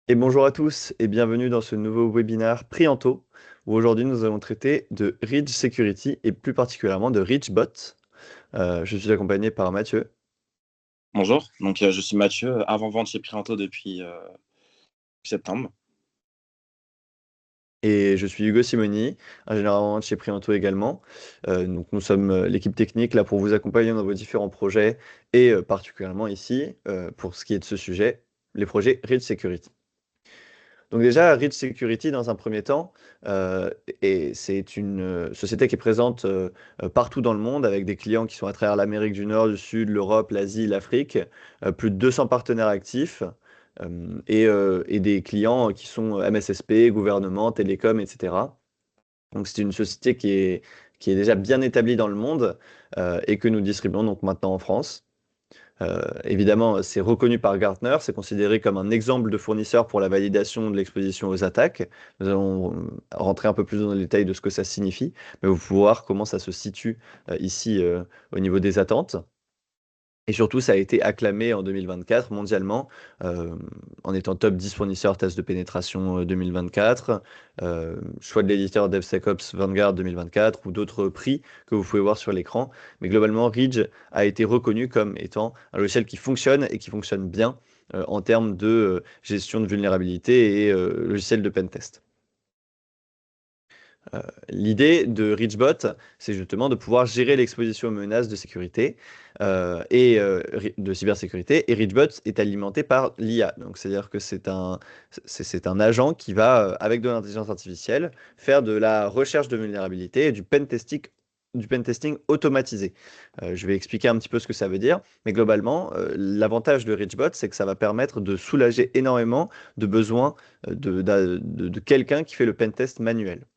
Et bonjour à tous et bienvenue dans ce nouveau webinaire Prianto où aujourd'hui nous allons traiter de Ridge Security et plus particulièrement de RidgeBot. Je suis accompagné par Mathieu Bonjour, je suis Mathieu, avant-vente chez Prianto depuis septembre. et je suis Hugo Simoni, ingénieur avant chez Prianto également. Donc nous sommes l'équipe technique là pour vous accompagner dans vos différents projets et particulièrement ici pour ce qui est de ce sujet, les projets Ridge Security. Donc déjà, Reach Security, dans un premier temps, euh, c'est une société qui est présente partout dans le monde avec des clients qui sont à travers l'Amérique du Nord, du Sud, l'Europe, l'Asie, l'Afrique, plus de 200 partenaires actifs et des clients qui sont MSSP, gouvernement, télécom, etc. Donc c'est une société qui est déjà bien établie dans le monde et que nous distribuons donc maintenant en France. Évidemment, c'est reconnu par Gartner, c'est considéré comme un exemple de fournisseur pour la validation de l'exposition aux attaques. Nous allons rentrer un peu plus dans le détail de ce que ça signifie, mais vous pouvez voir comment ça se situe ici au niveau des attentes. Et surtout, ça a été acclamé en 2024 mondialement, euh, en étant top 10 fournisseurs test de pénétration 2024, choix de l'éditeur DevSecOps Vanguard 2024 ou d'autres prix que vous pouvez voir sur l'écran. Mais globalement, Ridge a été reconnu comme étant un logiciel qui fonctionne et qui fonctionne bien en termes de gestion de vulnérabilité et logiciel de pentest. Euh, L'idée de Reachbot, c'est justement de pouvoir gérer l'exposition aux menaces de sécurité de cybersécurité. Et Reachbot est alimenté par l'IA. Donc, c'est-à-dire que c'est un agent qui va, avec de l'intelligence artificielle, faire de la recherche de vulnérabilité et du pentesting automatisé. Je vais expliquer un petit peu ce que ça veut dire, mais globalement, l'avantage de Reachbot, c'est que ça va permettre de soulager énormément de besoins de quelqu'un qui fait le pentest manuel.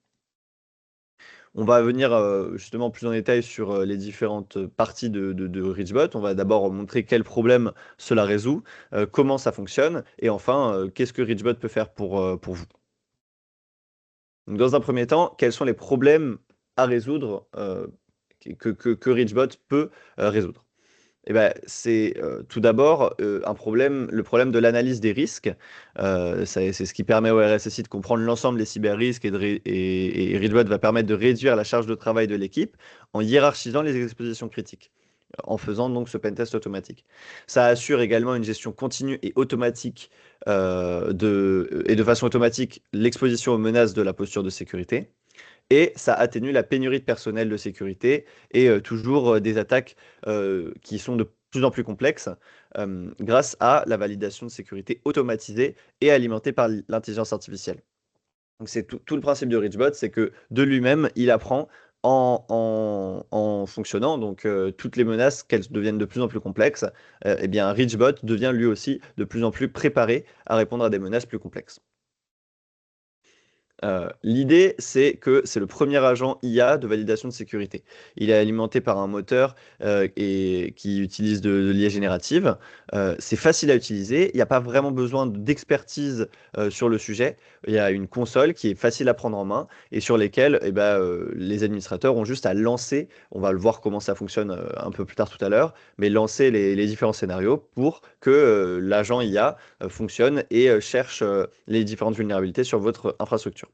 On va venir justement plus en détail sur les différentes parties de Reachbot. On va d'abord montrer quel problème cela résout, comment ça fonctionne, et enfin, qu'est-ce que Reachbot peut faire pour vous. Donc, dans un premier temps, quels sont les problèmes à résoudre que Reachbot peut résoudre? Eh ben, c'est tout d'abord le problème de l'analyse des risques. C'est ce qui permet au RSSI de comprendre l'ensemble des cyber-risques et Readbot va permettre de réduire la charge de travail de l'équipe en hiérarchisant les expositions critiques, en faisant donc ce pentest automatique. Ça assure également une gestion continue et automatique et de façon automatique l'exposition aux menaces de la posture de sécurité. Et ça atténue la pénurie de personnel de sécurité et toujours des attaques qui sont de plus en plus complexes grâce à la validation de sécurité automatisée et alimentée par l'intelligence artificielle. Donc c'est tout le principe de Reachbot, c'est que de lui-même, il apprend en fonctionnant. Donc toutes les menaces, qu'elles deviennent de plus en plus complexes, eh bien Reachbot devient lui aussi de plus en plus préparé à répondre à des menaces plus complexes. L'idée, c'est que c'est le premier agent IA de validation de sécurité. Il est alimenté par un moteur et qui utilise de l'IA générative. C'est facile à utiliser. Il n'y a pas vraiment besoin d'expertise sur le sujet. Il y a une console qui est facile à prendre en main et sur lesquelles eh ben, les administrateurs ont juste à lancer. On va le voir comment ça fonctionne un peu plus tard tout à l'heure, mais lancer les différents scénarios pour que l'agent IA fonctionne et cherche les différentes vulnérabilités sur votre infrastructure.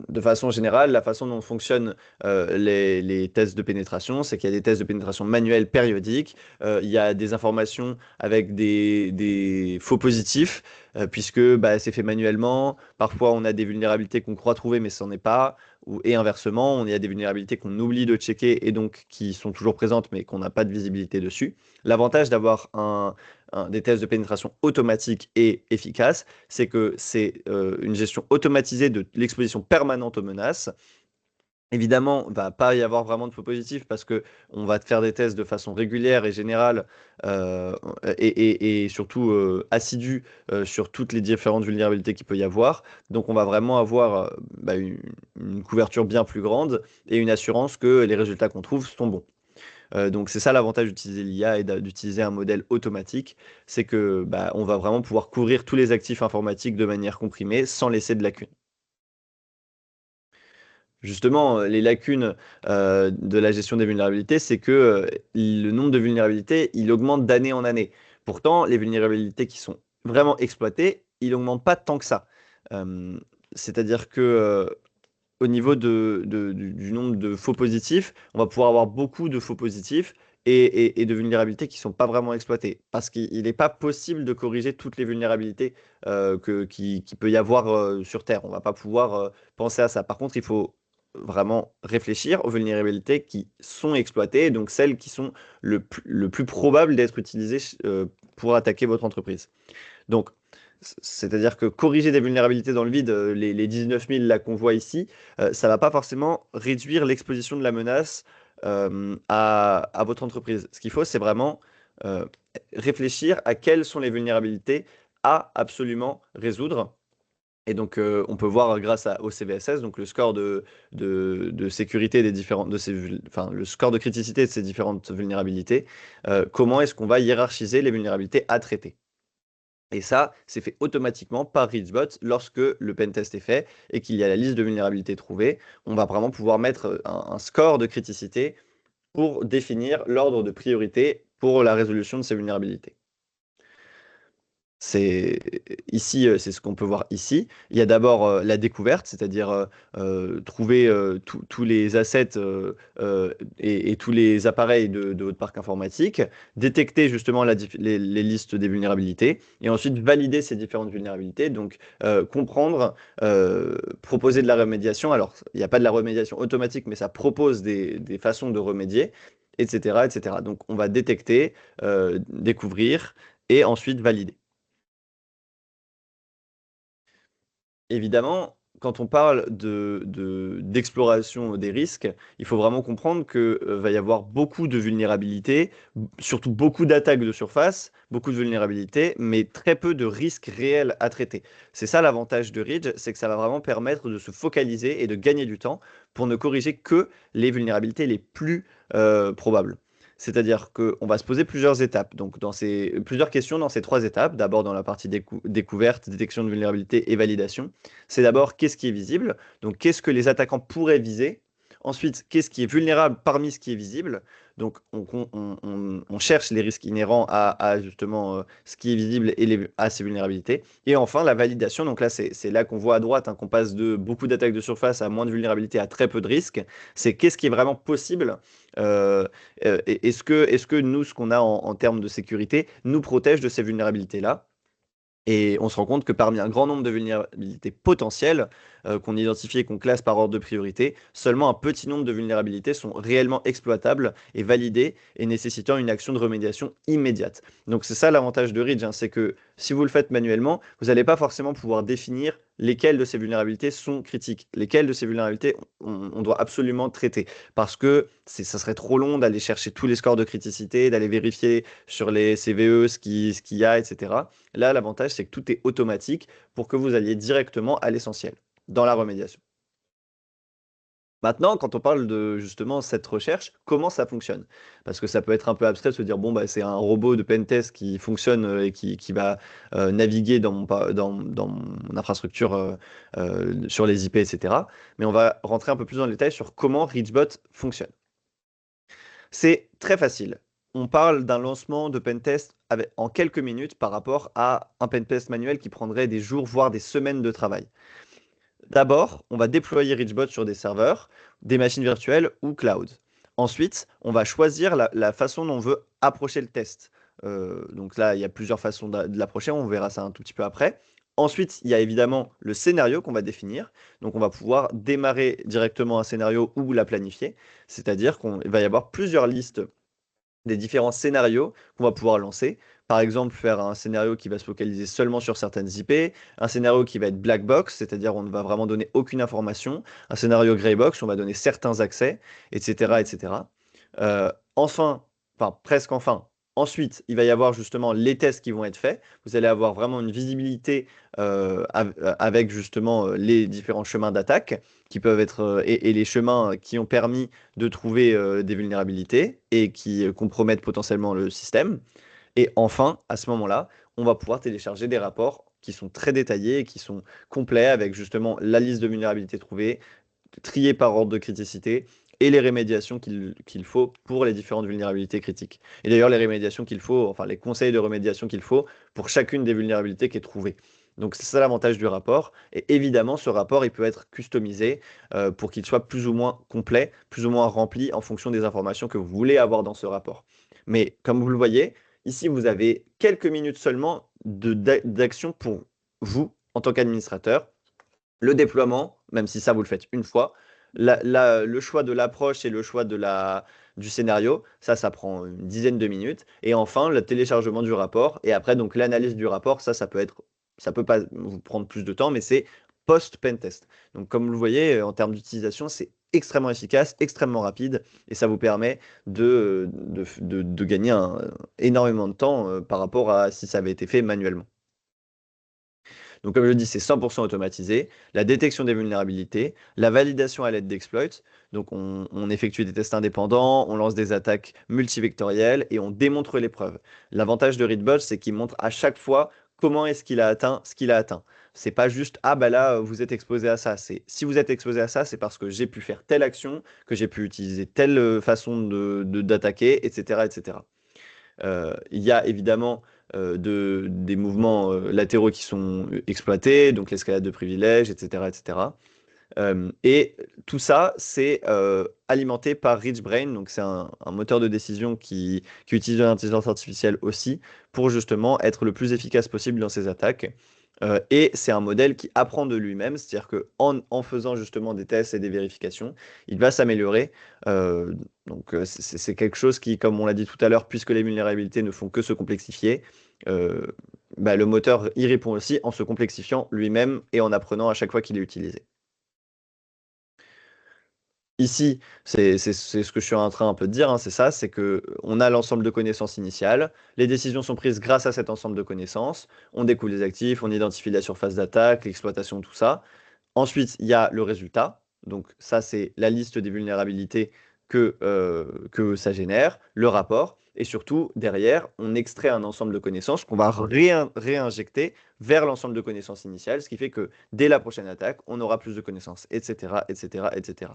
De façon générale, la façon dont fonctionnent les tests de pénétration, c'est qu'il y a des tests de pénétration manuels périodiques, il y a des informations avec des faux positifs, puisque bah, c'est fait manuellement. Parfois, on a des vulnérabilités qu'on croit trouver, mais ce n'en est pas. Et inversement, on y a des vulnérabilités qu'on oublie de checker et donc qui sont toujours présentes, mais qu'on n'a pas de visibilité dessus. L'avantage d'avoir des tests de pénétration automatiques et efficaces, c'est que c'est une gestion automatisée de l'exposition permanente aux menaces. Évidemment, il ne va pas y avoir vraiment de faux positifs parce que on va faire des tests de façon régulière et générale euh, et surtout assidue sur toutes les différentes vulnérabilités qu'il peut y avoir. Donc, on va vraiment avoir bah, une couverture bien plus grande et une assurance que les résultats qu'on trouve sont bons. Donc c'est ça l'avantage d'utiliser l'IA et d'utiliser un modèle automatique, c'est que bah, on va vraiment pouvoir couvrir tous les actifs informatiques de manière comprimée sans laisser de lacunes. Justement, les lacunes de la gestion des vulnérabilités, c'est que le nombre de vulnérabilités, il augmente d'année en année. Pourtant, les vulnérabilités qui sont vraiment exploité, il augmente pas tant que ça. Euh, C'est-à-dire que au niveau du nombre de faux positifs, on va pouvoir avoir beaucoup de faux positifs et de vulnérabilités qui ne sont pas vraiment exploitées. Parce qu'il n'est pas possible de corriger toutes les vulnérabilités qui peut y avoir sur Terre. On ne va pas pouvoir penser à ça. Par contre, il faut vraiment réfléchir aux vulnérabilités qui sont exploitées, donc celles qui sont le plus probable d'être utilisées pour attaquer votre entreprise. Donc, c'est-à-dire que corriger des vulnérabilités dans le vide, les 19 000 là qu'on voit ici, ça va pas forcément réduire l'exposition de la menace à votre entreprise. Ce qu'il faut, c'est vraiment euh, réfléchir à quelles sont les vulnérabilités à absolument résoudre. Et donc, on peut voir grâce au CVSS, donc le score de sécurité des différentes, enfin, le score de criticité de ces différentes vulnérabilités, comment est-ce qu'on va hiérarchiser les vulnérabilités à traiter. Et ça, c'est fait automatiquement par Reachbot lorsque le pentest est fait et qu'il y a la liste de vulnérabilités trouvées. On va vraiment pouvoir mettre un score de criticité pour définir l'ordre de priorité pour la résolution de ces vulnérabilités. C'est ici, c'est ce qu'on peut voir ici. Il y a d'abord la découverte, c'est-à-dire trouver tous les assets et tous les appareils de votre parc informatique, détecter justement les listes des vulnérabilités et ensuite valider ces différentes vulnérabilités. Donc comprendre, proposer de la remédiation. Alors, il n'y a pas de la remédiation automatique, mais ça propose des façons de remédier, etc., etc. Donc, on va détecter, découvrir et ensuite valider. Évidemment, quand on parle d'exploration des risques, il faut vraiment comprendre que va y avoir beaucoup de vulnérabilités, surtout beaucoup d'attaques de surface, beaucoup de vulnérabilités, mais très peu de risques réels à traiter. C'est ça l'avantage de Ridge, c'est que ça va vraiment permettre de se focaliser et de gagner du temps pour ne corriger que les vulnérabilités les plus probables. C'est-à-dire qu'on va se poser plusieurs étapes, donc plusieurs questions dans ces trois étapes. D'abord dans la partie découverte, détection de vulnérabilité et validation. C'est d'abord qu'est-ce qui est visible, donc qu'est-ce que les attaquants pourraient viser. Ensuite, qu'est-ce qui est vulnérable parmi ce qui est visible. Donc on cherche les risques inhérents à justement ce qui est visible et à ces vulnérabilités. Et enfin, la validation. Donc là, c'est là qu'on voit à droite hein, qu'on passe de beaucoup d'attaques de surface à moins de vulnérabilité à très peu de risques. C'est qu'est-ce qui est vraiment possible. Euh, est-ce que nous, ce qu'on a en termes de sécurité, nous protège de ces vulnérabilités-là? Et on se rend compte que parmi un grand nombre de vulnérabilités potentielles qu'on identifie et qu'on classe par ordre de priorité, seulement un petit nombre de vulnérabilités sont réellement exploitables et validées et nécessitant une action de remédiation immédiate. Donc c'est ça l'avantage de Ridge, hein, c'est que si vous le faites manuellement, vous n'allez pas forcément pouvoir définir lesquelles de ces vulnérabilités sont critiques, lesquelles de ces vulnérabilités on doit absolument traiter. Parce que ça serait trop long d'aller chercher tous les scores de criticité, d'aller vérifier sur les CVE ce qu'il y a, etc. Là, l'avantage, c'est que tout est automatique pour que vous alliez directement à l'essentiel, dans la remédiation. Maintenant, quand on parle de justement cette recherche, comment ça fonctionne? Parce que ça peut être un peu abstrait de se dire, bon, bah, c'est un robot de pentest qui fonctionne et qui va naviguer dans mon infrastructure sur les IP, etc. Mais on va rentrer un peu plus dans le détail sur comment Reachbot fonctionne. C'est très facile. On parle d'un lancement de pentest en quelques minutes par rapport à un pentest manuel qui prendrait des jours, voire des semaines de travail. D'abord, on va déployer Reachbot sur des serveurs, des machines virtuelles ou cloud. Ensuite, on va choisir la façon dont on veut approcher le test. Donc là, il y a plusieurs façons de l'approcher, on verra ça un tout petit peu après. Ensuite, il y a évidemment le scénario qu'on va définir. Donc, on va pouvoir démarrer directement un scénario ou la planifier. C'est-à-dire qu'il va y avoir plusieurs listes des différents scénarios qu'on va pouvoir lancer. Par exemple, faire un scénario qui va se focaliser seulement sur certaines IP, un scénario qui va être black box, c'est-à-dire on ne va vraiment donner aucune information, un scénario grey box, on va donner certains accès, etc., etc. Enfin, enfin presque enfin, ensuite, il va y avoir justement les tests qui vont être faits. Vous allez avoir vraiment une visibilité avec justement les différents chemins d'attaque qui peuvent être et les chemins qui ont permis de trouver des vulnérabilités et qui compromettent potentiellement le système. Et enfin, à ce moment-là, on va pouvoir télécharger des rapports qui sont très détaillés et qui sont complets avec justement la liste de vulnérabilités trouvées, triées par ordre de criticité, et les rémédiations qu'il faut pour les différentes vulnérabilités critiques. Et d'ailleurs, les rémédiations qu'il faut, enfin les conseils de rémédiation qu'il faut pour chacune des vulnérabilités qui est trouvée. Donc c'est ça l'avantage du rapport. Et évidemment, ce rapport, il peut être customisé pour qu'il soit plus ou moins complet, plus ou moins rempli en fonction des informations que vous voulez avoir dans ce rapport. Mais comme vous le voyez, ici, vous avez quelques minutes seulement d'action pour vous en tant qu'administrateur. Le déploiement, même si ça, vous le faites une fois. Le choix de l'approche et le choix du scénario, ça prend une dizaine de minutes. Et enfin, le téléchargement du rapport. Et après, donc l'analyse du rapport, ça peut pas vous prendre plus de temps, mais c'est post-pentest. Donc, comme vous le voyez, en termes d'utilisation, c'est extrêmement efficace, extrêmement rapide, et ça vous permet de gagner énormément de temps par rapport à si ça avait été fait manuellement. Donc, comme je le dis, c'est 100% automatisé. La détection des vulnérabilités, la validation à l'aide d'exploits. Donc, on effectue des tests indépendants, on lance des attaques multivectorielles et on démontre les preuves. L'avantage de Readbot, c'est qu'il montre à chaque fois comment est-ce qu'il a atteint ce qu'il a atteint. C'est pas juste, ah bah là, vous êtes exposé à ça. C'est, si vous êtes exposé à ça, c'est parce que j'ai pu faire telle action, que j'ai pu utiliser telle façon d'attaquer, etc., etc. Il y a évidemment des mouvements latéraux qui sont exploités, donc l'escalade de privilèges, etc., etc. Et tout ça, c'est alimenté par RichBrain, donc c'est un moteur de décision qui utilise de l'intelligence artificielle aussi pour justement être le plus efficace possible dans ses attaques. Et c'est un modèle qui apprend de lui-même, c'est-à-dire qu'en faisant justement des tests et des vérifications, il va s'améliorer. Euh, c'est quelque chose qui, comme on l'a dit tout à l'heure, puisque les vulnérabilités ne font que se complexifier, euh, bah, le moteur y répond aussi en se complexifiant lui-même et en apprenant à chaque fois qu'il est utilisé. Ici, c'est ce que je suis en train un peu de dire, hein, c'est ça, c'est que on a l'ensemble de connaissances initiales, les décisions sont prises grâce à cet ensemble de connaissances, on découle les actifs, on identifie la surface d'attaque, l'exploitation, tout ça. Ensuite, il y a le résultat, donc ça c'est la liste des vulnérabilités que ça génère, le rapport, et surtout, derrière, on extrait un ensemble de connaissances qu'on va réinjecter vers l'ensemble de connaissances initiales, ce qui fait que dès la prochaine attaque, on aura plus de connaissances, etc., etc., etc.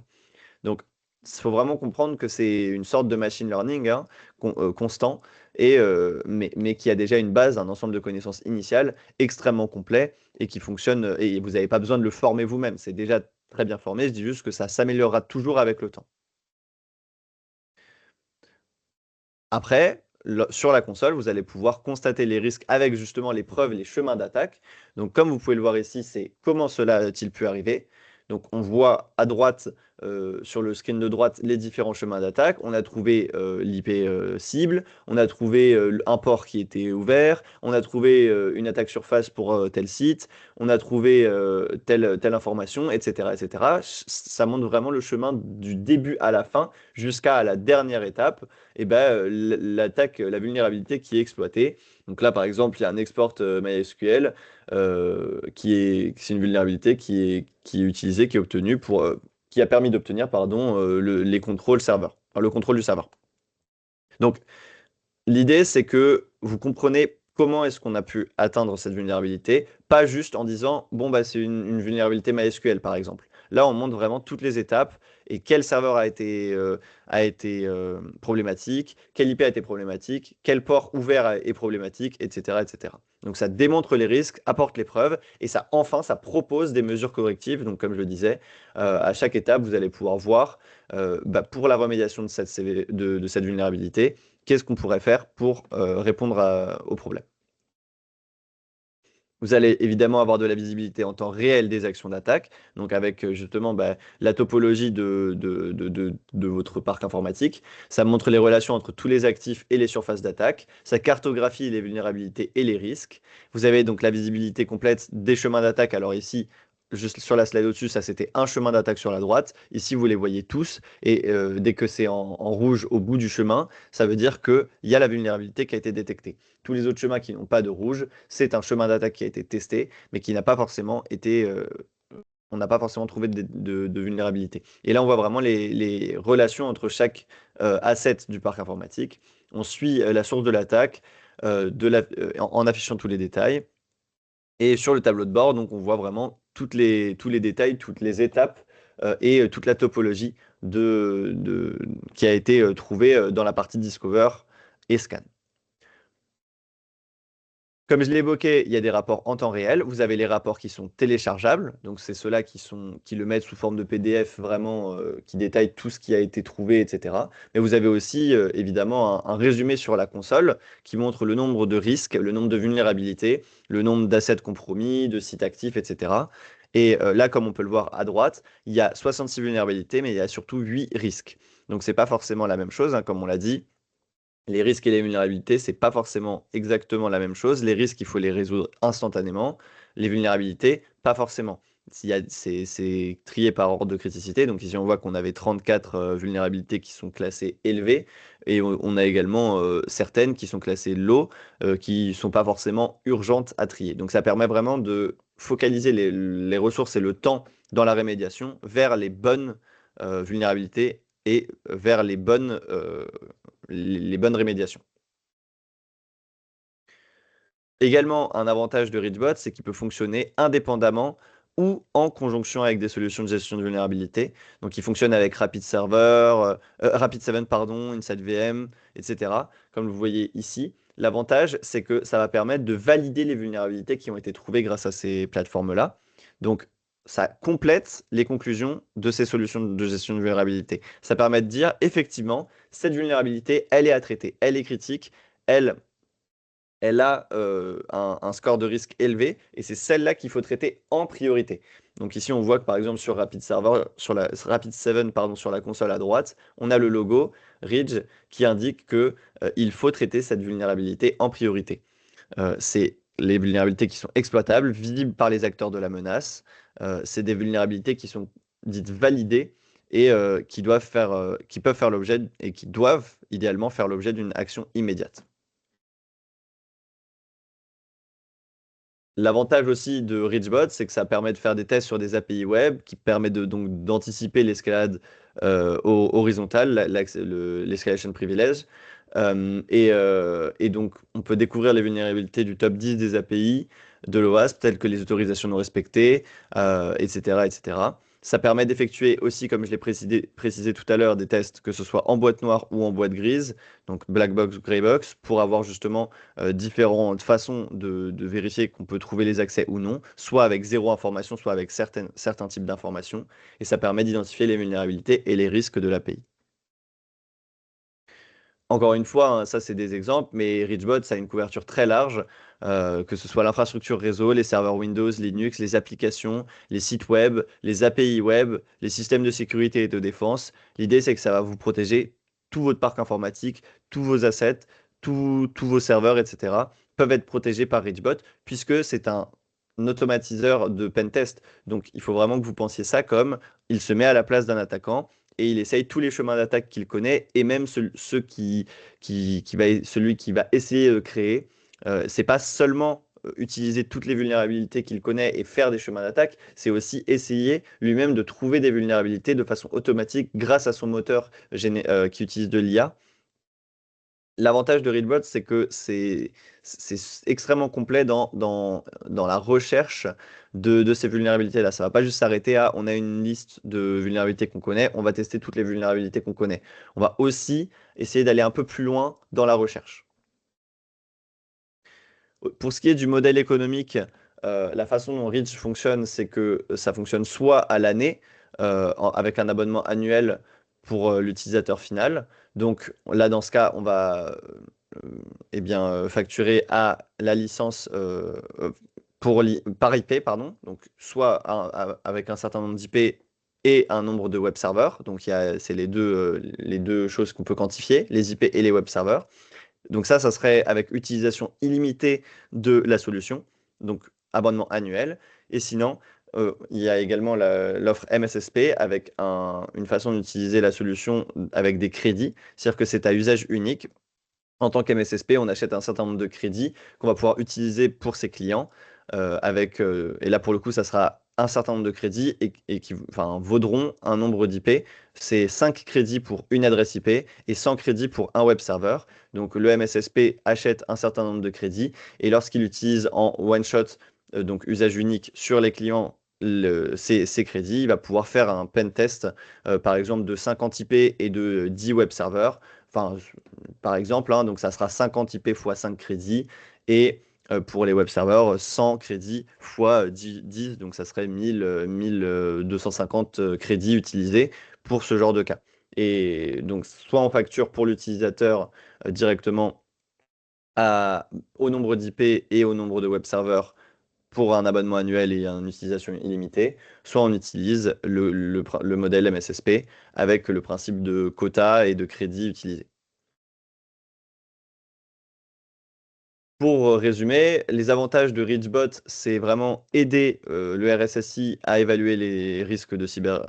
Donc, il faut vraiment comprendre que c'est une sorte de machine learning hein, constant, mais qui a déjà une base, un ensemble de connaissances initiales extrêmement complet et qui fonctionne, et vous n'avez pas besoin de le former vous-même. C'est déjà très bien formé, je dis juste que ça s'améliorera toujours avec le temps. Après, sur la console, vous allez pouvoir constater les risques avec justement les preuves et les chemins d'attaque. Donc, comme vous pouvez le voir ici, c'est comment cela a-t-il pu arriver. Donc, on voit à droite, sur le screen de droite, les différents chemins d'attaque. On a trouvé l'IP cible, on a trouvé un port qui était ouvert, on a trouvé une attaque surface pour tel site, on a trouvé telle information, etc., etc. Ça montre vraiment le chemin du début à la fin jusqu'à la dernière étape et ben, l'attaque, la vulnérabilité qui est exploitée. Donc là, par exemple, il y a un export MySQL c'est une vulnérabilité qui est utilisée, qui est obtenue qui a permis d'obtenir, pardon, les contrôles serveurs, enfin, le contrôle du serveur. Donc, l'idée, c'est que vous comprenez comment est-ce qu'on a pu atteindre cette vulnérabilité, pas juste en disant, bon, bah, c'est une vulnérabilité MySQL, par exemple. Là, on montre vraiment toutes les étapes et quel serveur a été problématique, quel IP a été problématique, quel port ouvert est problématique, etc., etc. Donc, ça démontre les risques, apporte les preuves et enfin, ça propose des mesures correctives. Donc, comme je le disais, à chaque étape, vous allez pouvoir voir, bah, pour la remédiation de cette vulnérabilité, qu'est-ce qu'on pourrait faire pour répondre au problème. Vous allez évidemment avoir de la visibilité en temps réel des actions d'attaque, donc avec justement bah, la topologie de votre parc informatique. Ça montre les relations entre tous les actifs et les surfaces d'attaque. Ça cartographie les vulnérabilités et les risques. Vous avez donc la visibilité complète des chemins d'attaque. Alors ici, juste sur la slide au-dessus, ça c'était un chemin d'attaque sur la droite. Ici, vous les voyez tous. Et dès que c'est en rouge au bout du chemin, ça veut dire qu'il y a la vulnérabilité qui a été détectée. Tous les autres chemins qui n'ont pas de rouge, c'est un chemin d'attaque qui a été testé, mais qui n'a pas forcément été. On n'a pas forcément trouvé de vulnérabilité. Et là, on voit vraiment les relations entre chaque asset du parc informatique. On suit la source de l'attaque en affichant tous les détails. Et sur le tableau de bord, donc, on voit vraiment tous les détails, toutes les étapes et toute la topologie qui a été trouvée dans la partie Discover et Scan. Comme je l'ai évoqué, il y a des rapports en temps réel. Vous avez les rapports qui sont téléchargeables. Donc, c'est ceux-là qui le mettent sous forme de PDF, vraiment, qui détaillent tout ce qui a été trouvé, etc. Mais vous avez aussi, évidemment, un résumé sur la console qui montre le nombre de risques, le nombre de vulnérabilités, le nombre d'assets compromis, de sites actifs, etc. Et là, comme on peut le voir à droite, il y a 66 vulnérabilités, mais il y a surtout 8 risques. Donc, c'est pas forcément la même chose, hein, comme on l'a dit. Les risques et les vulnérabilités, c'est pas forcément exactement la même chose. Les risques, il faut les résoudre instantanément. Les vulnérabilités, pas forcément. C'est trié par ordre de criticité. Donc ici, on voit qu'on avait 34 vulnérabilités qui sont classées élevées. Et on a également certaines qui sont classées low, qui ne sont pas forcément urgentes à trier. Donc ça permet vraiment de focaliser les ressources et le temps dans la rémédiation vers les bonnes vulnérabilités et vers les bonnes rémédiations. Également, un avantage de Reachbot, c'est qu'il peut fonctionner indépendamment ou en conjonction avec des solutions de gestion de vulnérabilité. Donc, il fonctionne avec Rapid7, pardon, InsideVM, etc. Comme vous voyez ici, l'avantage, c'est que ça va permettre de valider les vulnérabilités qui ont été trouvées grâce à ces plateformes-là. Donc, ça complète les conclusions de ces solutions de gestion de vulnérabilité. Ça permet de dire, effectivement, cette vulnérabilité, elle est à traiter, elle est critique, elle a un score de risque élevé et c'est celle-là qu'il faut traiter en priorité. Donc ici, on voit que par exemple sur Rapid7, pardon, sur la console à droite, on a le logo Ridge qui indique que il faut traiter cette vulnérabilité en priorité. C'est les vulnérabilités qui sont exploitables, visibles par les acteurs de la menace. C'est des vulnérabilités qui sont dites validées et qui peuvent faire l'objet et qui doivent idéalement faire l'objet d'une action immédiate. L'avantage aussi de Reachbot, c'est que ça permet de faire des tests sur des API web qui permettent donc d'anticiper l'escalade horizontale, l'escalation privilege. Et donc, on peut découvrir les vulnérabilités du top 10 des API de l'OASP, telles que les autorisations non respectées, etc., etc. Ça permet d'effectuer aussi, comme je l'ai précisé tout à l'heure, des tests, que ce soit en boîte noire ou en boîte grise, donc black box ou grey box, pour avoir justement différentes façons de vérifier qu'on peut trouver les accès ou non, soit avec zéro information, soit avec certains types d'informations. Et ça permet d'identifier les vulnérabilités et les risques de l'API. Encore une fois, hein, ça c'est des exemples, mais Reachbot, ça a une couverture très large, que ce soit l'infrastructure réseau, les serveurs Windows, Linux, les applications, les sites web, les API web, les systèmes de sécurité et de défense. L'idée, c'est que ça va vous protéger tout votre parc informatique, tous vos assets, tous vos serveurs, etc. peuvent être protégés par Reachbot, puisque c'est un automatiseur de pentest. Donc, il faut vraiment que vous pensiez ça comme il se met à la place d'un attaquant et il essaye tous les chemins d'attaque qu'il connaît et même celui qui va essayer de créer. C'est pas seulement utiliser toutes les vulnérabilités qu'il connaît et faire des chemins d'attaque, c'est aussi essayer lui-même de trouver des vulnérabilités de façon automatique grâce à son moteur qui utilise de l'IA. L'avantage de Readbot, c'est que c'est extrêmement complet dans la recherche de ces vulnérabilités-là. Ça ne va pas juste s'arrêter à on a une liste de vulnérabilités qu'on connaît, on va tester toutes les vulnérabilités qu'on connaît. On va aussi essayer d'aller un peu plus loin dans la recherche. Pour ce qui est du modèle économique, la façon dont Reach fonctionne, c'est que ça fonctionne soit à l'année, avec un abonnement annuel pour l'utilisateur final. Donc là, dans ce cas, on va facturer à la licence par IP, pardon. Donc soit avec un certain nombre d'IP et un nombre de web serveurs. Donc c'est les deux choses qu'on peut quantifier, les IP et les web serveurs. Donc ça serait avec utilisation illimitée de la solution, donc abonnement annuel. Et sinon, il y a également l'offre MSSP avec une façon d'utiliser la solution avec des crédits, c'est-à-dire que c'est à usage unique. En tant qu'MSSP, on achète un certain nombre de crédits qu'on va pouvoir utiliser pour ses clients. Et là, pour le coup, ça sera un certain nombre de crédits et qui vaudront un nombre d'IP. C'est 5 crédits pour une adresse IP et 100 crédits pour un web server. Donc, le MSSP achète un certain nombre de crédits et lorsqu'il utilise en one-shot, donc usage unique sur les clients ces crédits, il va pouvoir faire un pen test, par exemple, de 50 IP et de 10 web serveurs. Enfin, par exemple, hein, donc ça sera 50 IP fois 5 crédits. Et pour les web serveurs, 100 crédits fois 10, donc ça serait 1250 crédits utilisés pour ce genre de cas. Et donc, soit on facture pour l'utilisateur directement au nombre d'IP et au nombre de web serveurs pour un abonnement annuel et une utilisation illimitée, soit on utilise le modèle MSSP avec le principe de quota et de crédit utilisé. Pour résumer, les avantages de ReachBot, c'est vraiment aider le RSSI à évaluer les risques de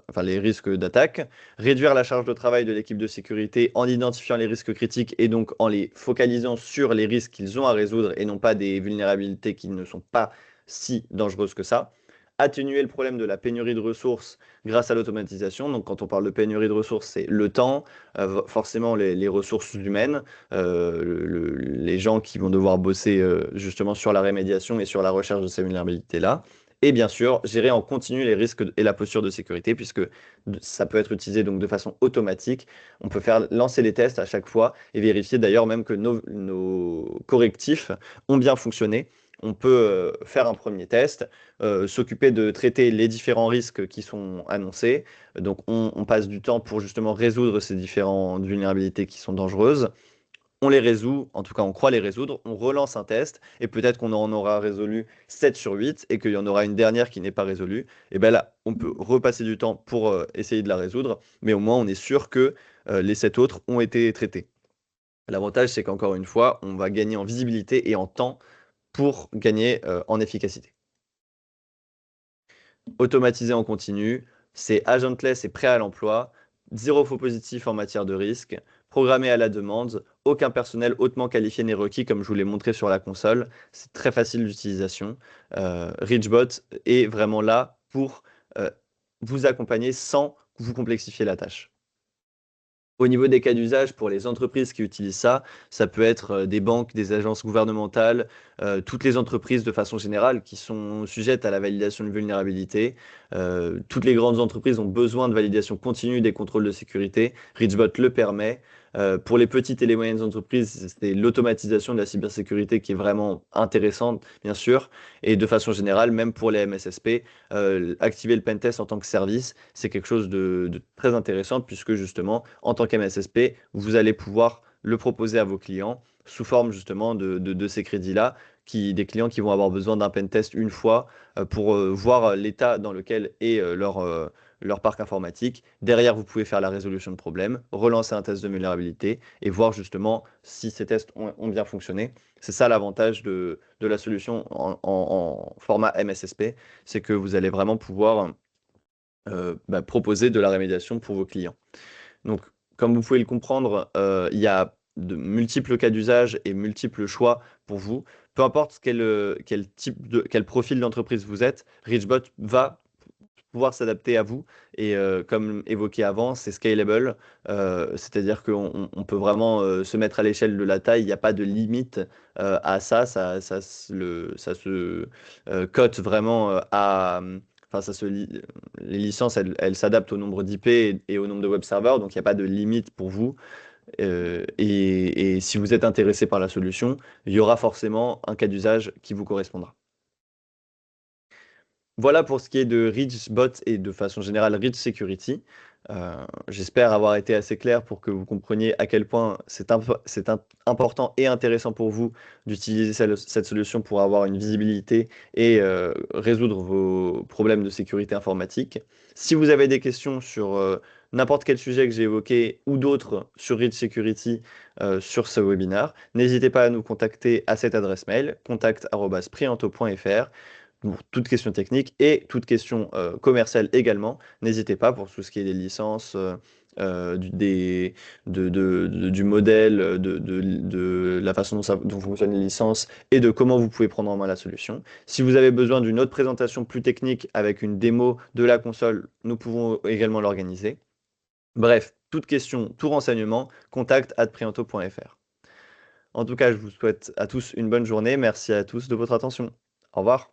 enfin, les risques d'attaque, réduire la charge de travail de l'équipe de sécurité en identifiant les risques critiques et donc en les focalisant sur les risques qu'ils ont à résoudre et non pas des vulnérabilités qui ne sont pas si dangereuses que ça. Atténuer le problème de la pénurie de ressources grâce à l'automatisation. Donc, quand on parle de pénurie de ressources, c'est le temps, forcément les ressources humaines, les gens qui vont devoir bosser justement sur la rémédiation et sur la recherche de ces vulnérabilités-là. Et bien sûr, gérer en continu les risques et la posture de sécurité, puisque ça peut être utilisé donc de façon automatique. On peut faire lancer les tests à chaque fois et vérifier d'ailleurs même que nos correctifs ont bien fonctionné. On peut faire un premier test, s'occuper de traiter les différents risques qui sont annoncés. Donc on passe du temps pour justement résoudre ces différentes vulnérabilités qui sont dangereuses. On les résout, en tout cas on croit les résoudre, on relance un test et peut-être qu'on en aura résolu 7 sur 8 et qu'il y en aura une dernière qui n'est pas résolue. Et bien là, on peut repasser du temps pour essayer de la résoudre, mais au moins on est sûr que les 7 autres ont été traités. L'avantage, c'est qu'encore une fois, on va gagner en visibilité et en temps pour gagner en efficacité. Automatisé en continu, c'est agentless et prêt à l'emploi, zéro faux positif en matière de risque, programmé à la demande, aucun personnel hautement qualifié n'est requis comme je vous l'ai montré sur la console, c'est très facile d'utilisation. ReachBot est vraiment là pour euh, vous accompagner sans vous complexifier la tâche. Au niveau des cas d'usage, pour les entreprises qui utilisent ça, ça peut être des banques, des agences gouvernementales, toutes les entreprises de façon générale qui sont sujettes à la validation de vulnérabilité. Toutes les grandes entreprises ont besoin de validation continue des contrôles de sécurité. ReachBot le permet. Pour les petites et les moyennes entreprises, c'est l'automatisation de la cybersécurité qui est vraiment intéressante, bien sûr. Et de façon générale, même pour les MSSP, activer le pentest en tant que service, c'est quelque chose de très intéressant puisque justement, en tant qu'MSSP, vous allez pouvoir le proposer à vos clients sous forme justement de ces crédits-là, des clients qui vont avoir besoin d'un pentest une fois pour voir l'état dans lequel est leur parc informatique. Derrière, vous pouvez faire la résolution de problèmes, relancer un test de vulnérabilité et voir justement si ces tests ont bien fonctionné. C'est ça l'avantage de la solution en format MSSP, c'est que vous allez vraiment pouvoir proposer de la rémédiation pour vos clients. Donc, comme vous pouvez le comprendre, il y a de multiples cas d'usage et multiples choix pour vous. Peu importe quel profil d'entreprise vous êtes, ReachBot va pouvoir s'adapter à vous. Et comme évoqué avant, c'est scalable, c'est-à-dire qu'on peut vraiment se mettre à l'échelle de la taille. Il n'y a pas de limite à ça. Ça se cote vraiment à. Enfin, les licences, elles s'adaptent au nombre d'IP et au nombre de web serveurs, donc il n'y a pas de limite pour vous. Et si vous êtes intéressé par la solution, il y aura forcément un cas d'usage qui vous correspondra. Voilà pour ce qui est de ReachBot et de façon générale Reach Security. J'espère avoir été assez clair pour que vous compreniez à quel point c'est important et intéressant pour vous d'utiliser cette solution pour avoir une visibilité et résoudre vos problèmes de sécurité informatique. Si vous avez des questions sur n'importe quel sujet que j'ai évoqué ou d'autres sur Reach Security sur ce webinaire, n'hésitez pas à nous contacter à cette adresse mail contact@prianto.fr pour toute question technique et toute question commerciale également. N'hésitez pas pour tout ce qui est des licences, du modèle, de la façon dont fonctionnent les licences et de comment vous pouvez prendre en main la solution. Si vous avez besoin d'une autre présentation plus technique avec une démo de la console, nous pouvons également l'organiser. Bref, toute question, tout renseignement, contact@prianto.fr. En tout cas, je vous souhaite à tous une bonne journée. Merci à tous de votre attention. Au revoir.